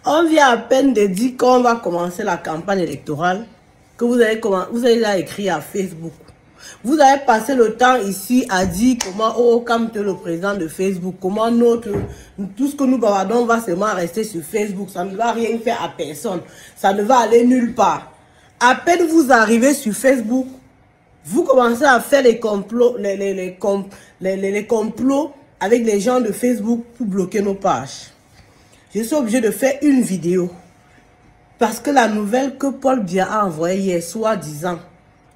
On vient à peine de dire qu'on va commencer la campagne électorale, que vous avez là écrit à Facebook. Vous avez passé le temps ici à dire comment, oh, comme le président de Facebook, comment tout ce que nous bavardons va seulement rester sur Facebook. Ça ne va rien faire à personne. Ça ne va aller nulle part. À peine vous arrivez sur Facebook, vous commencez à faire les complots, les complots avec les gens de Facebook pour bloquer nos pages. Je suis obligé de faire une vidéo parce que la nouvelle que Paul Biya a envoyée hier, soi-disant,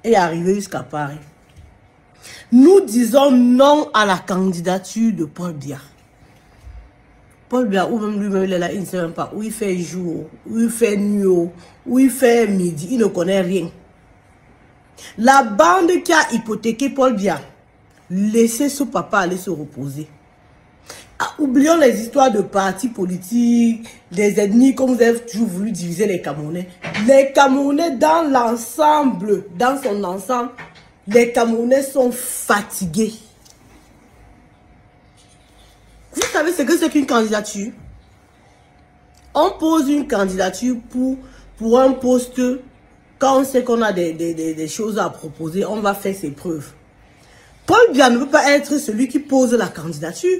est arrivée jusqu'à Paris. Nous disons non à la candidature de Paul Biya. Paul Biya, ou même lui-même, il est là, il ne sait même pas où il fait jour, où il fait nuit, où il fait midi, il ne connaît rien. La bande qui a hypothéqué Paul Biya, laissez ce papa aller se reposer. Ah, oublions les histoires de partis politiques, des ethnies, comme vous avez toujours voulu diviser les Camerounais. Les Camerounais dans l'ensemble, dans son ensemble, les Camerounais sont fatigués. Vous savez ce que c'est qu'une candidature? On pose une candidature pour un poste. Quand on sait qu'on a des choses à proposer, on va faire ses preuves. Paul Biya ne peut pas être celui qui pose la candidature.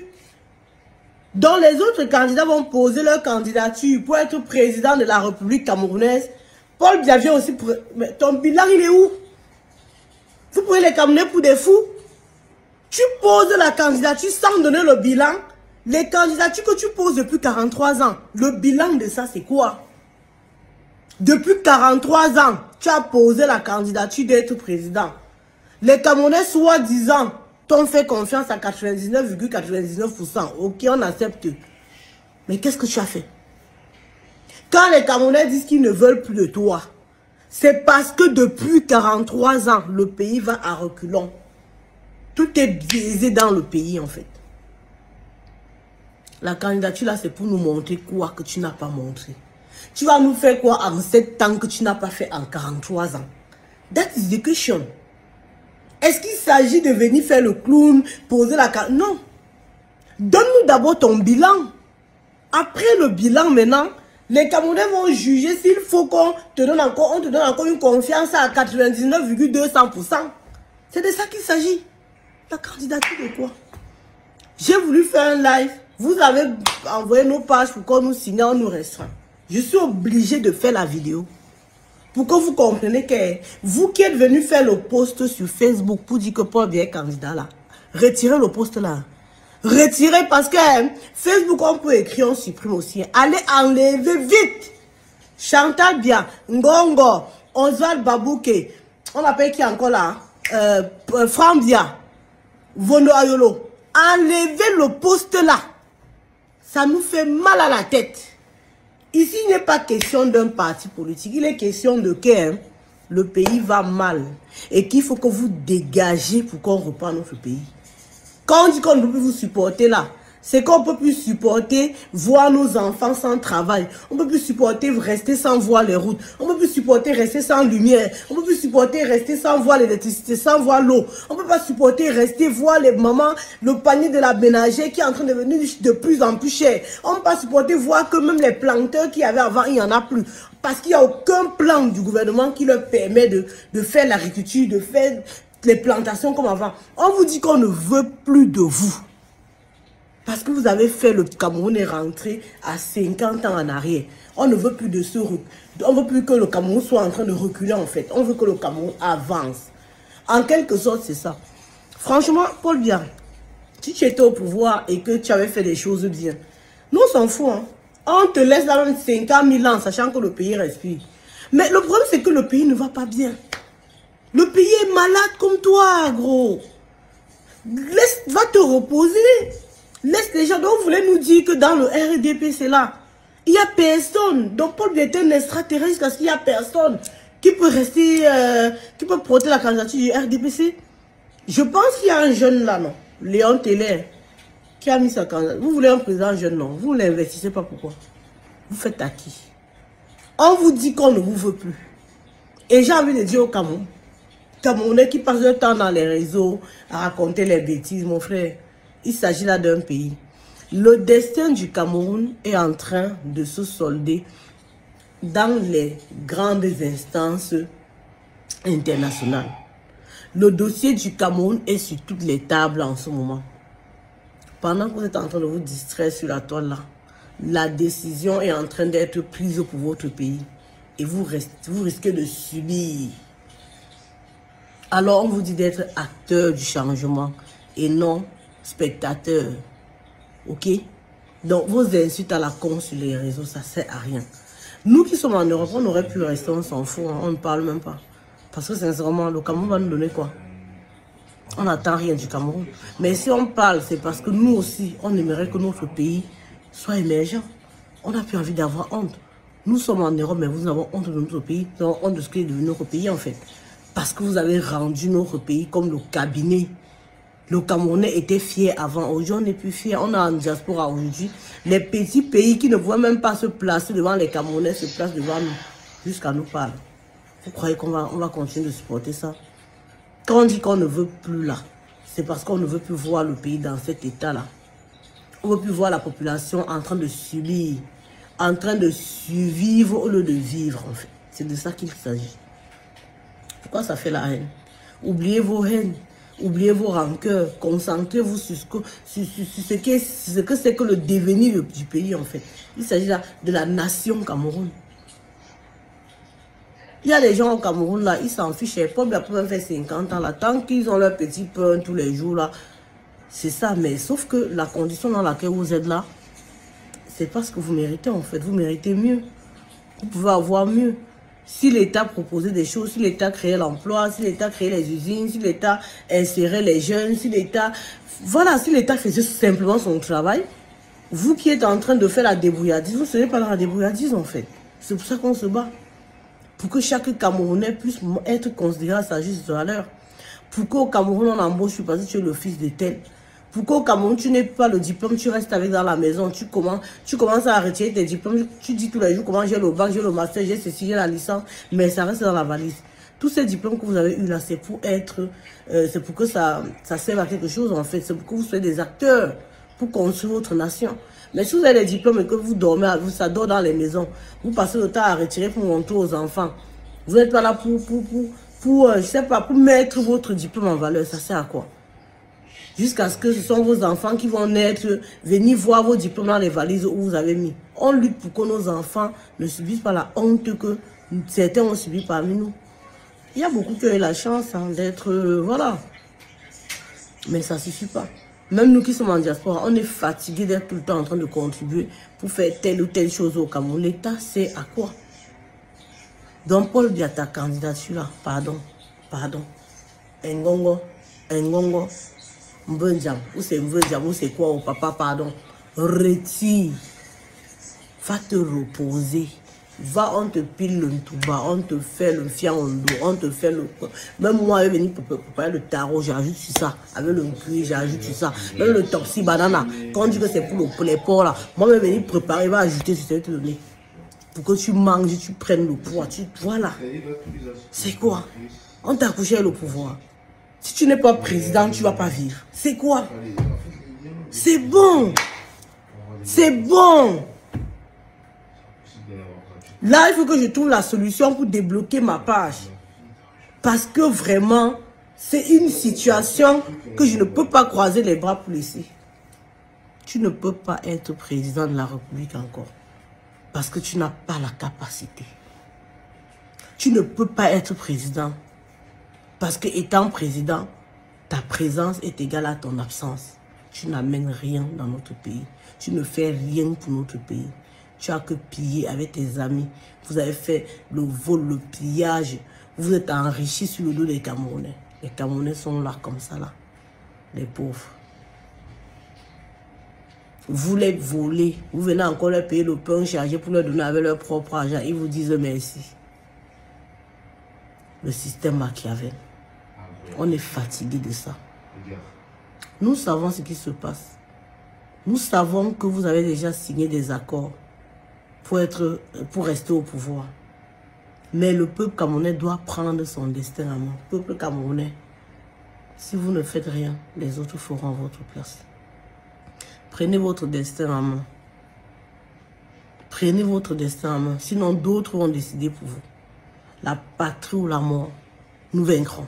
Donc les autres candidats vont poser leur candidature pour être président de la République camerounaise. Paul Biya vient aussi pour... Mais ton bilan, il est où? Vous prenez les Camerounais pour des fous? Tu poses la candidature sans donner le bilan. Les candidatures que tu poses depuis 43 ans, le bilan de ça, c'est quoi? Depuis 43 ans, tu as posé la candidature d'être président. Les Camerounais, soi-disant, t'ont fait confiance à 99,99%. Ok, on accepte. Mais qu'est-ce que tu as fait? Quand les Camerounais disent qu'ils ne veulent plus de toi, c'est parce que depuis 43 ans, le pays va à reculons. Tout est biaisé dans le pays, en fait. La candidature, là, c'est pour nous montrer quoi que tu n'as pas montré. Tu vas nous faire quoi en 7 ans que tu n'as pas fait en 43 ans? That is the question. Est-ce qu'il s'agit de venir faire le clown, poser la carte? Non. Donne-nous d'abord ton bilan. Après le bilan, maintenant, les Camerounais vont juger s'il faut qu'on te donne encore, une confiance à 99,200%. C'est de ça qu'il s'agit. La candidature de quoi? J'ai voulu faire un live. Vous avez envoyé nos pages pour qu'on nous signe, on nous restreint. Je suis obligé de faire la vidéo. Pour que vous compreniez que vous qui êtes venu faire le post sur Facebook pour dire que Paul Biya est candidat là, retirez le post là. Retirez parce que Facebook on peut écrire, on supprime aussi. Allez enlever vite. Chantal Biya, Ngongo, Oswald Babouke, on appelle qui encore là? Franck Biya, Vondo Ayolo. Enlevez le post là. Ça nous fait mal à la tête. Ici, il n'est pas question d'un parti politique. Il est question de que le pays va mal. Et qu'il faut que vous dégagez pour qu'on reprenne notre pays. Quand on dit qu'on ne peut plus vous supporter là, c'est qu'on ne peut plus supporter voir nos enfants sans travail. On ne peut plus supporter rester sans voir les routes. On ne peut plus supporter rester sans lumière. On ne peut plus supporter rester sans voir l'électricité, sans voir l'eau. On ne peut pas supporter rester voir les mamans, le panier de la ménagère qui est en train de devenir de plus en plus cher. On ne peut pas supporter voir que même les planteurs qu'il y avait avant, il n'y en a plus. Parce qu'il n'y a aucun plan du gouvernement qui leur permet de faire l'agriculture, de faire les plantations comme avant. On vous dit qu'on ne veut plus de vous. Parce que vous avez fait le Cameroun est rentré à 50 ans en arrière. On ne veut plus de ce route. On ne veut plus que le Cameroun soit en train de reculer en fait. On veut que le Cameroun avance. En quelque sorte, c'est ça. Franchement, Paul Biya, si tu étais au pouvoir et que tu avais fait des choses bien, nous on s'en fout. Hein? On te laisse là 50 000 ans, sachant que le pays respire. Mais le problème, c'est que le pays ne va pas bien. Le pays est malade comme toi, gros. Va te reposer. Laisse les gens. Donc, vous voulez nous dire que dans le RDP, c'est là. Il n'y a personne. Donc, Paul Biya est un extraterrestre parce qu'il n'y a personne qui peut rester, qui peut porter la candidature du RDPC. Je pense qu'il y a un jeune là, non? Léon Teller, qui a mis sa candidature. Vous voulez un président jeune, non? Vous ne l'investissez pas, pourquoi? Vous faites à qui? On vous dit qu'on ne vous veut plus. Et j'ai envie de dire au Cameroun, Camerounais qui passent leur temps dans les réseaux à raconter les bêtises, mon frère. Il s'agit là d'un pays. Le destin du Cameroun est en train de se solder dans les grandes instances internationales. Le dossier du Cameroun est sur toutes les tables en ce moment. Pendant que vous êtes en train de vous distraire sur la toile là, la décision est en train d'être prise pour votre pays. Et vous risquez de subir. Alors on vous dit d'être acteur du changement et non spectateur. Ok? Donc vos insultes à la con sur les réseaux, ça sert à rien. Nous qui sommes en Europe, on aurait pu rester, on s'en fout, hein, on ne parle même pas. Parce que sincèrement, le Cameroun va nous donner quoi? On n'attend rien du Cameroun. Mais si on parle, c'est parce que nous aussi, on aimerait que notre pays soit émergent. On n'a plus envie d'avoir honte. Nous sommes en Europe, mais vous avez honte de notre pays. Vous avez honte de ce qui est devenu notre pays, en fait. Parce que vous avez rendu notre pays comme le cabinet. Le Camerounais était fier avant. Aujourd'hui, on n'est plus fier. On est en diaspora aujourd'hui. Les petits pays qui ne pouvaient même pas se placer devant les Camerounais se placent devant nous. Jusqu'à nous parler. Vous croyez qu'on va continuer de supporter ça? Quand on dit qu'on ne veut plus là, c'est parce qu'on ne veut plus voir le pays dans cet état-là. On ne veut plus voir la population en train de subir, en train de survivre au lieu de vivre, en fait. C'est de ça qu'il s'agit. Pourquoi ça fait la haine? Oubliez vos haines, oubliez vos rancœurs, concentrez-vous sur ce que c'est que le devenir du pays, en fait. Il s'agit là de la nation Cameroun. Il y a des gens au Cameroun, là, ils s'en fichent. Les pauvres, ils peuvent faire 50 ans, là. Tant qu'ils ont leur petit pain tous les jours, là, c'est ça. Mais sauf que la condition dans laquelle vous êtes là, c'est pas ce que vous méritez, en fait. Vous méritez mieux. Vous pouvez avoir mieux. Si l'État proposait des choses, si l'État créait l'emploi, si l'État créait les usines, si l'État insérait les jeunes, si l'État... Voilà, si l'État faisait simplement son travail, vous qui êtes en train de faire la débrouillardise, vous ne serez pas dans la débrouillardise, en fait. C'est pour ça qu'on se bat. Pour que chaque Camerounais puisse être considéré à sa juste valeur. Pour qu'au Cameroun, on embauche parce que tu es le fils de tel. Pour qu'au Cameroun, tu n'aies pas le diplôme, tu restes avec dans la maison. Tu commences à retirer tes diplômes. Tu dis tous les jours comment j'ai le bac, j'ai le master, j'ai ceci, j'ai la licence. Mais ça reste dans la valise. Tous ces diplômes que vous avez eu là, c'est pour être... c'est pour que ça serve à quelque chose, en fait. C'est pour que vous soyez des acteurs pour construire votre nation. Mais si vous avez des diplômes et que vous dormez, ça dort dans les maisons, vous passez le temps à retirer pour montrer aux enfants. Vous n'êtes pas là je sais pas, pour mettre votre diplôme en valeur. Ça sert à quoi? Jusqu'à ce que ce sont vos enfants qui vont naître, venir voir vos diplômes dans les valises où vous avez mis. On lutte pour que nos enfants ne subissent pas la honte que certains ont subi parmi nous. Il y a beaucoup qui ont eu la chance d'être... voilà. Mais ça ne suffit pas. Même nous qui sommes en diaspora, on est fatigués d'être tout le temps en train de contribuer pour faire telle ou telle chose au Cameroun. L'État, c'est à quoi? Donc, Paul dit à ta candidature là, pardon, Ngongo, Mbunjam, ou c'est quoi, au papa, pardon, retire, va te reposer. Va, on te pile le ntouba, on te fait le fiaondo, on te fait le... Même moi, je vais venir préparer le tarot, j'ajoute sur ça. Avec le cuir, j'ajoute sur ça. Même le topsy banana, quand on dit que c'est pour les porcs là, moi, je vais venir préparer, je vais ajouter sur cette donnée. Pour que tu manges, tu prennes le poids. Voilà. C'est quoi? On t'a accouché avec le pouvoir. Si tu n'es pas président, tu ne vas pas vivre. C'est quoi? C'est bon. C'est bon. Là, il faut que je trouve la solution pour débloquer ma page. Parce que vraiment, c'est une situation que je ne peux pas croiser les bras pour laisser. Tu ne peux pas être président de la République encore. Parce que tu n'as pas la capacité. Tu ne peux pas être président. Parce que étant président, ta présence est égale à ton absence. Tu n'amènes rien dans notre pays. Tu ne fais rien pour notre pays. Tu as que piller avec tes amis. Vous avez fait le vol, le pillage. Vous êtes enrichis sur le dos des Camerounais. Les Camerounais sont là comme ça, là. Les pauvres. Vous les volez. Vous venez encore leur payer le pain chargé pour leur donner avec leur propre argent. Ils vous disent merci. Le système Machiavel. On est fatigué de ça. Nous savons ce qui se passe. Nous savons que vous avez déjà signé des accords pour rester au pouvoir. Mais le peuple camerounais doit prendre son destin en main. Peuple camerounais, si vous ne faites rien, les autres feront à votre place. Prenez votre destin en main. Prenez votre destin en main. Sinon, d'autres vont décider pour vous. La patrie ou la mort, nous vaincrons.